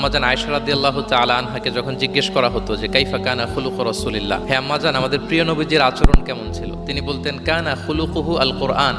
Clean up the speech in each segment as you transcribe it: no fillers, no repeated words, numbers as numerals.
আম্মাজান আয়েশা রাদিয়াল্লাহু তাআলা আনহাকে যখন জিজ্ঞেস করা হতো যে কাইফা কানা খুলুকু রাসূলিল্লাহ, হে আম্মাজান আমাদের প্রিয় নবীজির আচরণ কেমন ছিল, তিনি বলতেন কানা খুলুকুহু আল কোরআন।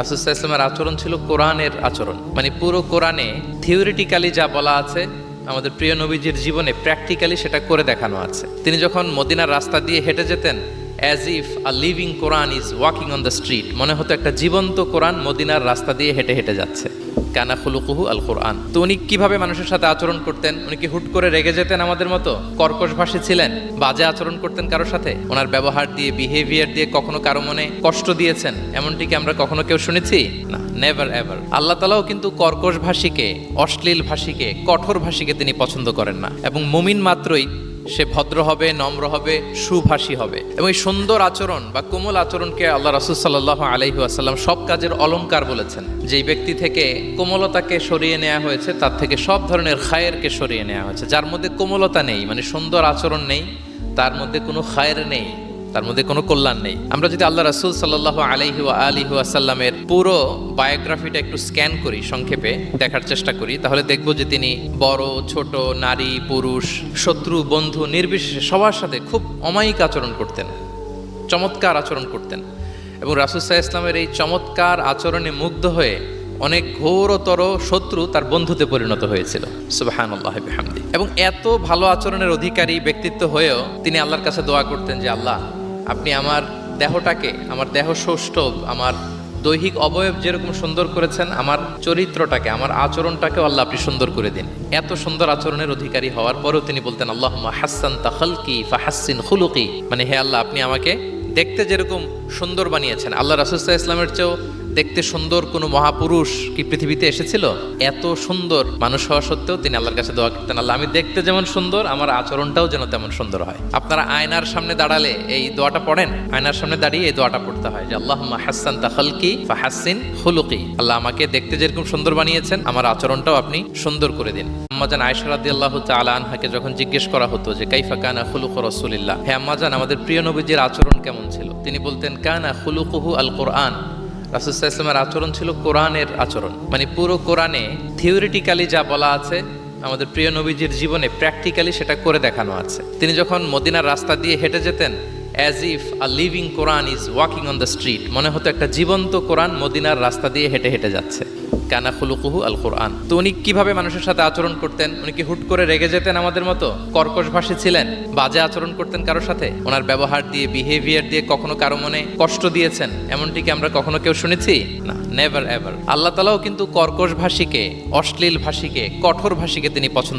রাসূল সাল্লাল্লাহু আলাইহি ওয়াসাল্লামের আচরণ ছিল কোরআনের আচরণ, মানে পুরো কোরআনে থিওরিটিক্যালি যা বলা আছে আমাদের প্রিয় নবীজির জীবনে প্র্যাকটিক্যালি সেটা করে দেখানো আছে। তিনি যখন মদিনার রাস্তা দিয়ে হেঁটে যেতেন, as if a living Quran is walking on the street, মনে হতো একটা জীবন্ত কোরআন মদিনার রাস্তা দিয়ে হেঁটে হেঁটে যাচ্ছে। কানা খুলুকুহু আল কোরআন। তো উনি কিভাবে মানুষের সাথে আচরণ করতেন? উনি কি হুট করে রেগে যেতেন আমাদের মতো? কর্কশভাষী ছিলেন? বাজে আচরণ করতেন কারোর সাথে? ওনার ব্যবহার দিয়ে, বিহেভিয়ার দিয়ে কখনো কারো মনে কষ্ট দিয়েছেন এমনটি কি আমরা কখনো কেউ শুনেছি? না, নেভার এভার। আল্লাহ তাআলাও কিন্তু কর্কশ ভাষীকে, অশ্লীল ভাষীকে, কঠোর ভাষীকে তিনি পছন্দ করেন না। এবং মুমিন মাত্রই সে ভদ্র হবে, নম্র হবে, সুভাষী হবে। এবং এই সুন্দর আচরণ বা কোমল আচরণকে আল্লাহ রাসূল সাল্লাল্লাহু আলাইহি ওয়াসাল্লাম সব কাজের অলংকার বলেছেন। যেই ব্যক্তি থেকে কোমলতাকে সরিয়ে নেওয়া হয়েছে তার থেকে সব ধরনের খায়েরকে সরিয়ে নেওয়া হয়েছে। যার মধ্যে কোমলতা নেই, মানে সুন্দর আচরণ নেই, তার মধ্যে কোনো খায়ের নেই, তার মধ্যে কোনো কল্যাণ নেই। আমরা যদি আল্লাহ রাসূল সাল্লাল্লাহু আলাইহি ওয়াসাল্লামের পুরো বায়োগ্রাফিটা একটু স্ক্যান করি, সংক্ষেপে দেখার চেষ্টা করি, তাহলে দেখব যে তিনি বড় ছোট, নারী পুরুষ, শত্রু বন্ধু নির্বিশেষে সবার সাথে খুব অমায়িক আচরণ করতেন, চমৎকার আচরণ করতেন। এবং রাসূল সাল্লাল্লাহু আলাইহি ওয়াসাল্লামের এই চমৎকার আচরণে মুগ্ধ হয়ে অনেক ঘোরতর শত্রু তার বন্ধুতে পরিণত হয়েছিল। সুবহানাল্লাহ বিহামদি। এবং এত ভালো আচরণের অধিকারী ব্যক্তিত্ব হয়েও তিনি আল্লাহর কাছে দোয়া করতেন যে আল্লাহ, আপনি আমার দেহটাকে, আমার দেহ সৌষ্ঠব, আমার দৈহিক অবয়ব যেরকম সুন্দর করেছেন, আমার চরিত্রটাকে, আমার আচরণটাকেও আল্লাহ আপনি সুন্দর করে দিন। এত সুন্দর আচরণের অধিকারী হওয়ার পরেও তিনি বলতেন আল্লাহুম্মা হাসসানতা খালকি ফাহাসসিন খুলুকি, মানে হে আল্লাহ, আপনি আমাকে দেখতে যেরকম সুন্দর বানিয়েছেন। আল্লাহ রাসূল সাল্লাল্লাহু আলাইহি ওয়াসাল্লামের চেয়েও দেখতে সুন্দর কোনো মহাপুরুষ কি পৃথিবীতে এসেছিল? এত সুন্দর মানুষ হওয়া সত্ত্বেও তিনি আল্লাহর কাছে দোয়া করতেন, আল্লাহ, আমি দেখতে যেমন সুন্দর, আমার আচরণটাও যেন তেমন সুন্দর হয়। আপনারা আয়নার সামনে দাঁড়ালে এই দোয়াটা পড়েন, আয়নার সামনে দাঁড়িয়ে এই দোয়াটা পড়তে হয় যে আল্লাহুম্মা হাসসানতা খালকি ফাহাসসিন খুলুকি, আল্লাহ আমাকে দেখতে যেরকম সুন্দর বানিয়েছেন, আমার আচরণটাও আপনি সুন্দর করে দিন। আম্মাজান আয়েশা রাদিয়াল্লাহু তাআলা আনহাকে যখন জিজ্ঞেস করা হতো যে কাইফা কানা খুলুকু রাসূলিল্লাহ, হে আম্মাজান আমাদের প্রিয় নবীজির আচরণ কেমন ছিল, তিনি বলতেন কানা খুলুকুহু আল কোরআন। রাসূল সাল্লাল্লাহু আলাইহি ওয়াসাল্লামের আচরণ ছিল কোরআনের আচরণ, মানে পুরো কোরআনে থিওরিটিক্যালি যা বলা আছে আমাদের প্রিয় নবীজির জীবনে প্র্যাকটিক্যালি সেটা করে দেখানো আছে। তিনি যখন মদিনার রাস্তা দিয়ে হেঁটে যেতেন, as if a living Quran is walking on the street, মনে হতো একটা জীবন্ত কোরআন মদিনার রাস্তা দিয়ে হেঁটে হেঁটে যাচ্ছে। কানা খুলুকুহু আল কোরআন। তো উনি কিভাবে মানুষের সাথে আচরণ করতেন? উনি কি হুট করে রেগে যেতেন আমাদের মতো? কর্কশভাষী ছিলেন? বাজে আচরণ করতেন কারোর সাথে? ওনার ব্যবহার দিয়ে, বিহেভিয়ার দিয়ে কখনো কারো মনে কষ্ট দিয়েছেন এমনটি কি আমরা কখনো কেউ শুনেছি? না, নেভার এভার। আল্লাহ তাআলাও কিন্তু কর্কশ ভাষীকে, অশ্লীল ভাষীকে, কঠোর ভাষীকে তিনি পছন্দ